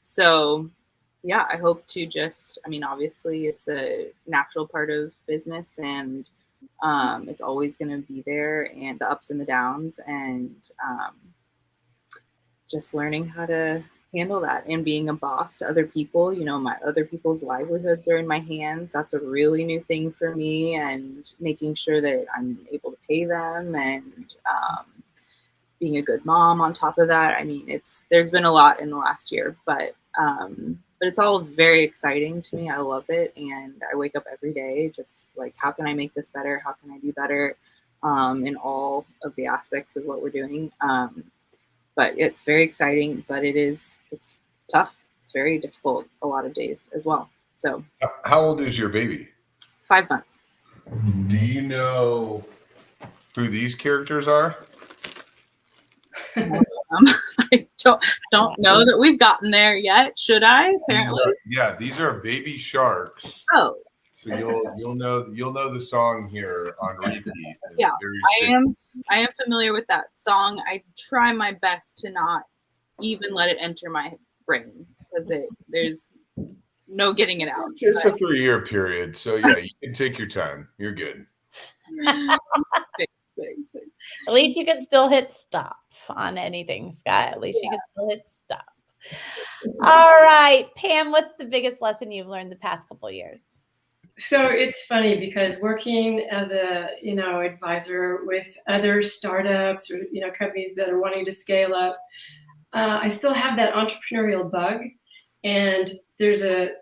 So yeah, I hope to just, I mean, obviously it's a natural part of business, and it's always going to be there, and the ups and the downs, and just learning how to handle that, and being a boss to other people. You know, my other people's livelihoods are in my hands. That's a really new thing for me, and making sure that I'm able to pay them, and being a good mom on top of that. I mean, there's been a lot in the last year, but it's all very exciting to me. I love it, and I wake up every day just like, how can I make this better? How can I do better in all of the aspects of what we're doing? But it's very exciting, but it's tough. It's very difficult a lot of days as well. So how old is your baby? 5 months. Do you know who these characters are? I don't know that we've gotten there yet. Should I? Apparently. These are baby sharks. Oh. So you'll know the song here on repeat. Yeah, I am familiar with that song. I try my best to not even let it enter my brain, because there's no getting it out. It's a 3-year period, so yeah, you can take your time. You're good. At least you can still hit stop on anything, Scott. At least you can still hit stop. All right, Pam, what's the biggest lesson you've learned the past couple of years? So it's funny, because working as a, advisor with other startups or, companies that are wanting to scale up, I still have that entrepreneurial bug. And there's a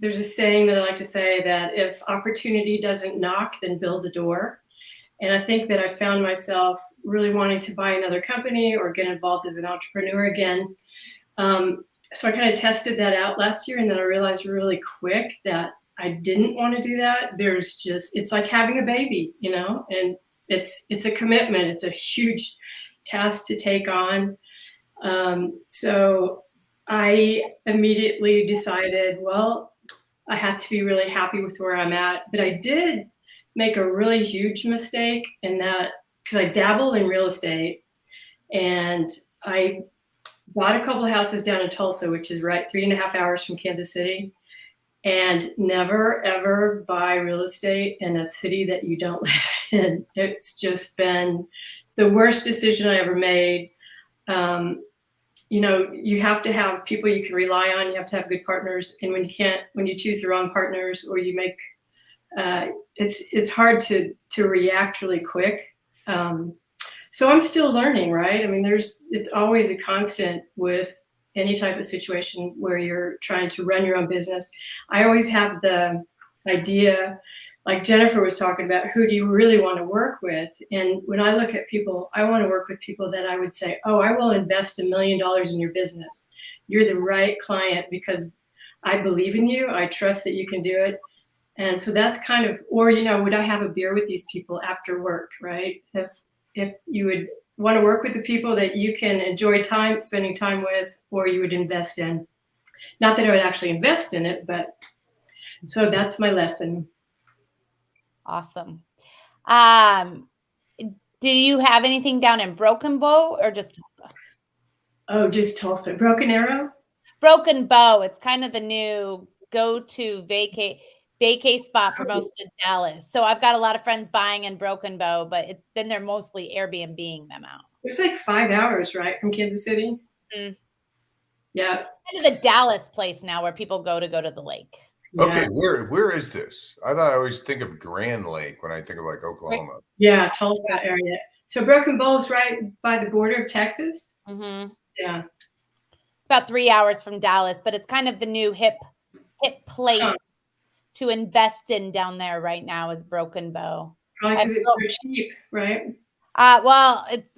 saying that I like to say, that if opportunity doesn't knock, then build a door. And I think that I found myself really wanting to buy another company or get involved as an entrepreneur again. So I kind of tested that out last year, and then I realized really quick that I didn't want to do that. It's like having a baby, and it's a commitment. It's a huge task to take on. So I immediately decided, well, I had to be really happy with where I'm at. But I did make a really huge mistake in that, because I dabble in real estate, and I bought a couple of houses down in Tulsa, which is right 3.5 hours from Kansas City. And never, ever buy real estate in a city that you don't live in. It's just been the worst decision I ever made. You have to have people you can rely on. You have to have good partners. And when you choose the wrong partners, or you make, it's hard to react really quick. So I'm still learning, right? I mean, it's always a constant with any type of situation where you're trying to run your own business. I always have the idea, like Jennifer was talking about, who do you really want to work with? And when I look at people, I want to work with people that I would say, oh, I will invest $1 million in your business. You're the right client because I believe in you. I trust that you can do it. And so that's kind of, or, would I have a beer with these people after work, right? If you would want to work with the people that you can enjoy spending time with, or you would invest in. Not that I would actually invest in it, but so that's my lesson. Awesome. Do you have anything down in Broken Bow or just Tulsa? Oh, just Tulsa. Broken Arrow? Broken Bow. It's kind of the new go-to vacate. vacay spot for most of Dallas. So I've got a lot of friends buying in Broken Bow, but then they're mostly Airbnb-ing them out. It's like 5 hours, right, from Kansas City? Mm. Yeah. Kind of the Dallas place now where people go to the lake. Okay, Yeah. where is this? I thought I always think of Grand Lake when I think of like Oklahoma. Yeah, Tulsa area. So Broken Bow's right by the border of Texas. Mm-hmm. Yeah. It's about 3 hours from Dallas, but it's kind of the new hip place to invest in down there right now is Broken Bow. Probably because it's very cheap, right? Well, it's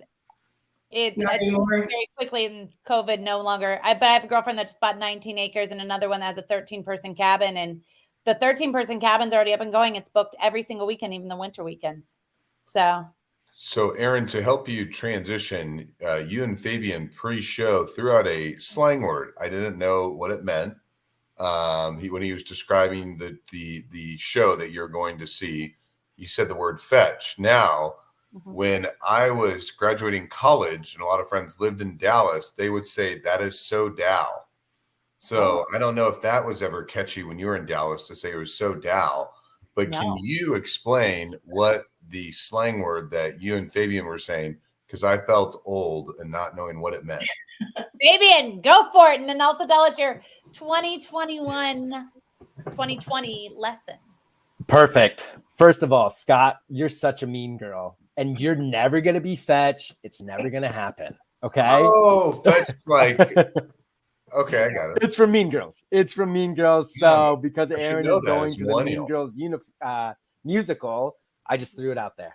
Not anymore. very quickly in COVID no longer. But I have a girlfriend that just bought 19 acres and another one that has a 13-person cabin, and the 13-person cabin's already up and going. It's booked every single weekend, even the winter weekends. So Aaron, to help you transition, you and Fabian pre-show threw out a slang word. I didn't know what it meant. When he was describing the show that you're going to see, he said the word fetch. Now, when I was graduating college and a lot of friends lived in Dallas, they would say that is so Dow. So I don't know if that was ever catchy when you were in Dallas to say it was so Dow, but can you explain what the slang word that you and Fabian were saying? Because I felt old and not knowing what it meant. Fabian, go for it. And then also tell us your 2021-2020 lesson. Perfect. First of all, Scott, you're such a mean girl. And you're never going to be fetch. It's never going to happen. Okay? Oh, fetch like... Okay, I got it. It's from Mean Girls. It's from Mean Girls. So because Aaron is going to the Mean Girls musical, I just threw it out there.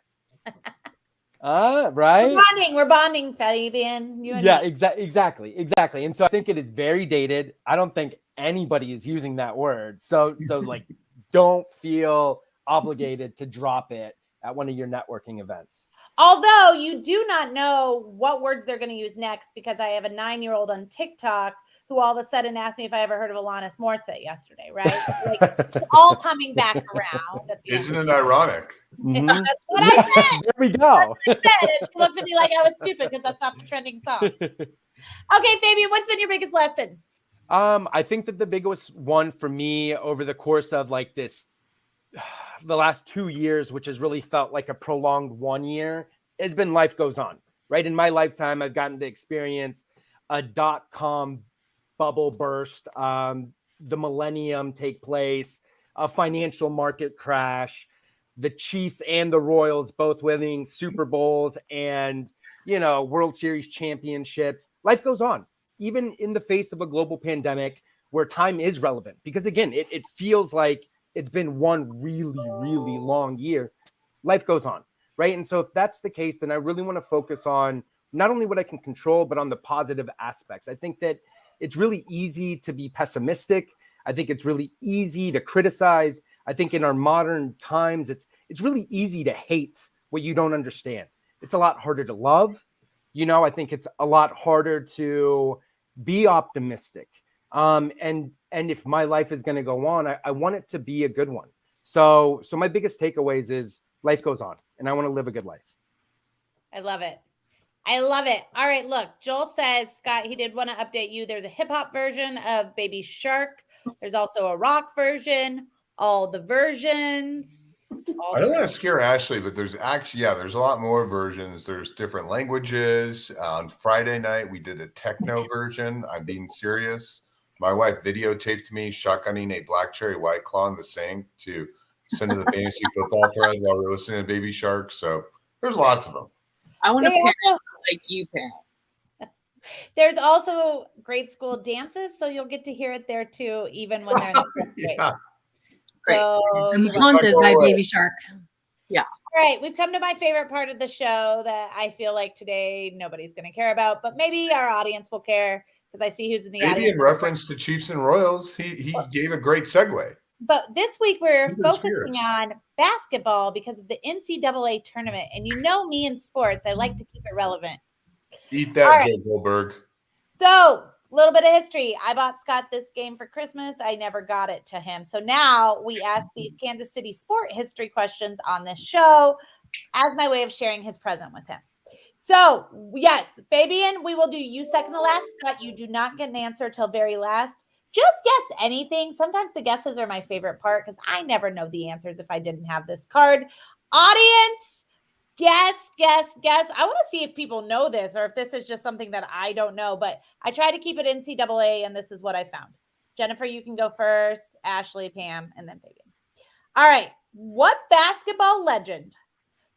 Right? We're bonding, Fabian. You and me. Exactly. And so I think it is very dated. I don't think anybody is using that word. So like, don't feel obligated to drop it at one of your networking events. Although you do not know what words they're going to use next, because I have a 9-year-old on TikTok who all of a sudden asked me if I ever heard of Alanis Morissette yesterday, right? Like, it's all coming back around. Isn't it ironic? That's what I said. There we go. That's what I said. And she looked at me like I was stupid because that's not the trending song. Okay, Fabian, what's been your biggest lesson? I think that the biggest one for me over the course of like the last 2 years, which has really felt like a prolonged 1 year, has been life goes on, right? In my lifetime, I've gotten to experience a .com bubble burst, the millennium take place, a financial market crash, the Chiefs and the Royals both winning Super Bowls and, World Series championships. Life goes on, even in the face of a global pandemic where time is relevant. Because again, it feels like it's been one really, really long year. Life goes on, right? And so if that's the case, then I really want to focus on not only what I can control, but on the positive aspects. I think that it's really easy to be pessimistic. I think it's really easy to criticize. I think in our modern times, it's really easy to hate what you don't understand. It's a lot harder to love. I think it's a lot harder to be optimistic. And if my life is going to go on, I want it to be a good one. So my biggest takeaways is life goes on, and I want to live a good life. I love it. All right, look, Joel says, Scott, he did want to update you. There's a hip hop version of Baby Shark. There's also a rock version, all the versions. I don't want to scare Ashley, but there's a lot more versions. There's different languages. On Friday night, we did a techno version. I'm being serious. My wife videotaped me shotgunning a black cherry White Claw in the sink to send to the fantasy football thread while we're listening to Baby Shark. So there's lots of them. I want to parent like you parent. There's also grade school dances, so you'll get to hear it there too, even when they're in the fifth grade. So I'm haunted by Baby Shark. Yeah. All right, we've come to my favorite part of the show that I feel like today nobody's going to care about, but maybe our audience will care because I see who's in the audience. Maybe in reference to Chiefs and Royals, he gave a great segue. But this week we're focusing on basketball because of the NCAA tournament. And me in sports, I like to keep it relevant. Eat that, Joe Goldberg. So, a little bit of history. I bought Scott this game for Christmas. I never got it to him. So now we ask these Kansas City sport history questions on this show as my way of sharing his present with him. So, yes, Fabian, we will do you second to last. Scott, you do not get an answer till very last. Just guess anything. Sometimes the guesses are my favorite part because I never know the answers if I didn't have this card. Audience, guess. I want to see if people know this or if this is just something that I don't know, but I try to keep it NCAA, and this is what I found. Jennifer, you can go first. Ashley, Pam, and then Fabian. All right. What basketball legend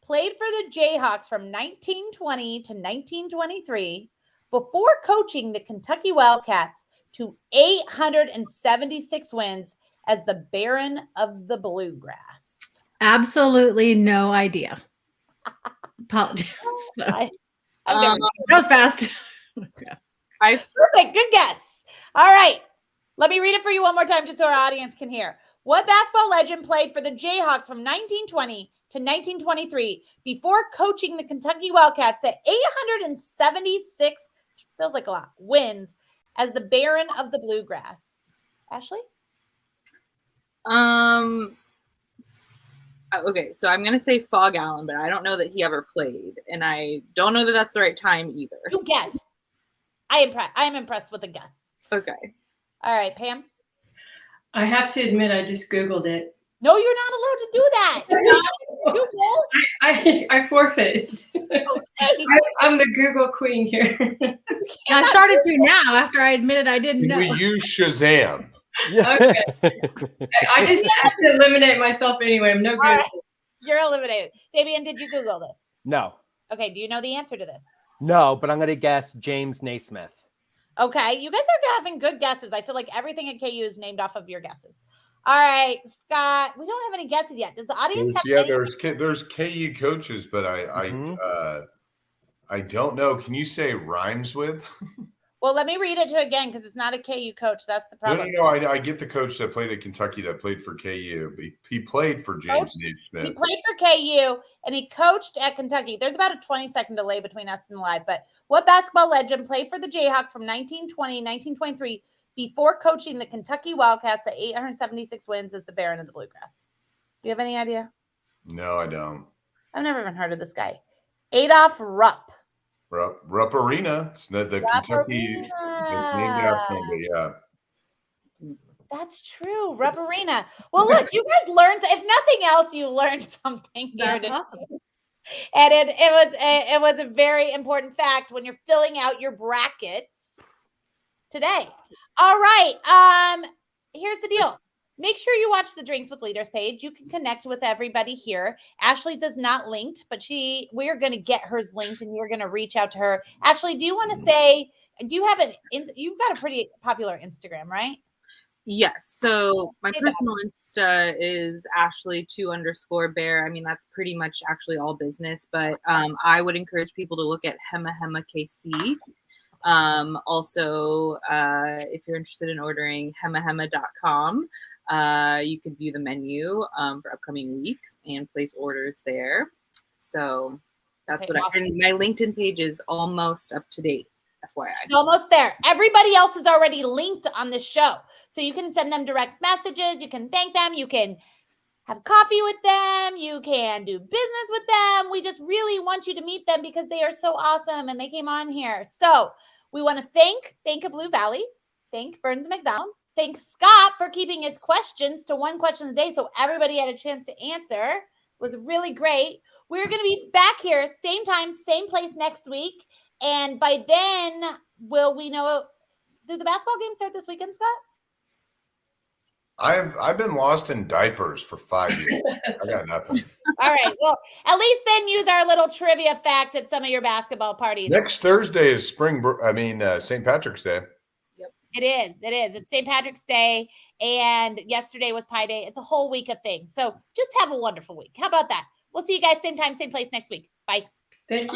played for the Jayhawks from 1920 to 1923 before coaching the Kentucky Wildcats to 876 wins as the Baron of the Bluegrass? Absolutely no idea. Apologies. I've that never was fast. Perfect. Good guess. All right. Let me read it for you one more time just so our audience can hear. What basketball legend played for the Jayhawks from 1920 to 1923 before coaching the Kentucky Wildcats to 876, feels like a lot, wins as the Baron of the Bluegrass? Ashley? Okay, so I'm going to say Fog Allen, but I don't know that he ever played, and I don't know that that's the right time either. You guessed. I am impressed with the guess. Okay. All right, Pam? I have to admit, I just Googled it. No, you're not allowed to do that. Google. I forfeit. Okay. I'm the Google queen here. I started to now after I admitted I didn't know. We use Shazam. Okay. I just have to eliminate myself anyway. I'm no good. Right. You're eliminated. Fabian, did you Google this? No. Okay, do you know the answer to this? No, but I'm going to guess James Naismith. Okay, you guys are having good guesses. I feel like everything at KU is named off of your guesses. All right, Scott, we don't have any guesses yet. Does the audience have any? There's KU coaches, but I don't know. Can you say rhymes with? Well, let me read it to again because it's not a KU coach. That's the problem. No. I get the coach that played at Kentucky that played for KU. He played for James Naismith. He played for KU and he coached at Kentucky. There's about a 20-second delay between us and the live. But what basketball legend played for the Jayhawks from 1920, 1923 before coaching the Kentucky Wildcats, the 876 wins as the Baron of the Bluegrass? Do you have any idea? No, I don't. I've never even heard of this guy. Adolph Rupp. Rupp Arena. It's the Kentucky named after him, but yeah. That's true. Rupp Arena. Well, look, you guys learned, if nothing else, you learned something here today. Awesome. And it was a very important fact when you're filling out your brackets today. All right. Here's the deal. Make sure you watch the Drinks with Leaders page. You can connect with everybody here. Ashley's is not linked, but we're going to get hers linked and you're going to reach out to her. Ashley, do you want to say, you've got a pretty popular Instagram, right? Yes. So my personal Insta is Ashley2_bear. I mean, that's pretty much actually all business, but I would encourage people to look at Hema KC. Also, if you're interested in ordering hemahema.com, you can view the menu for upcoming weeks and place orders there. So that's awesome. And my LinkedIn page is almost up to date, FYI. Almost there. Everybody else is already linked on this show. So you can send them direct messages. You can thank them. You can have coffee with them. You can do business with them. We just really want you to meet them because they are so awesome and they came on here. So we want to thank Bank of Blue Valley, thank Burns McDonnell, thank Scott for keeping his questions to one question a day so everybody had a chance to answer. It was really great. We're going to be back here, same time, same place next week. And by then, will we know, do the basketball games start this weekend, Scott? I've been lost in diapers for 5 years. I got nothing. All right. Well, at least then use our little trivia fact at some of your basketball parties. Next Thursday is St. Patrick's Day. Yep. It is. It's St. Patrick's Day, and yesterday was Pi Day. It's a whole week of things. So just have a wonderful week. How about that? We'll see you guys same time, same place next week. Bye. Thank you.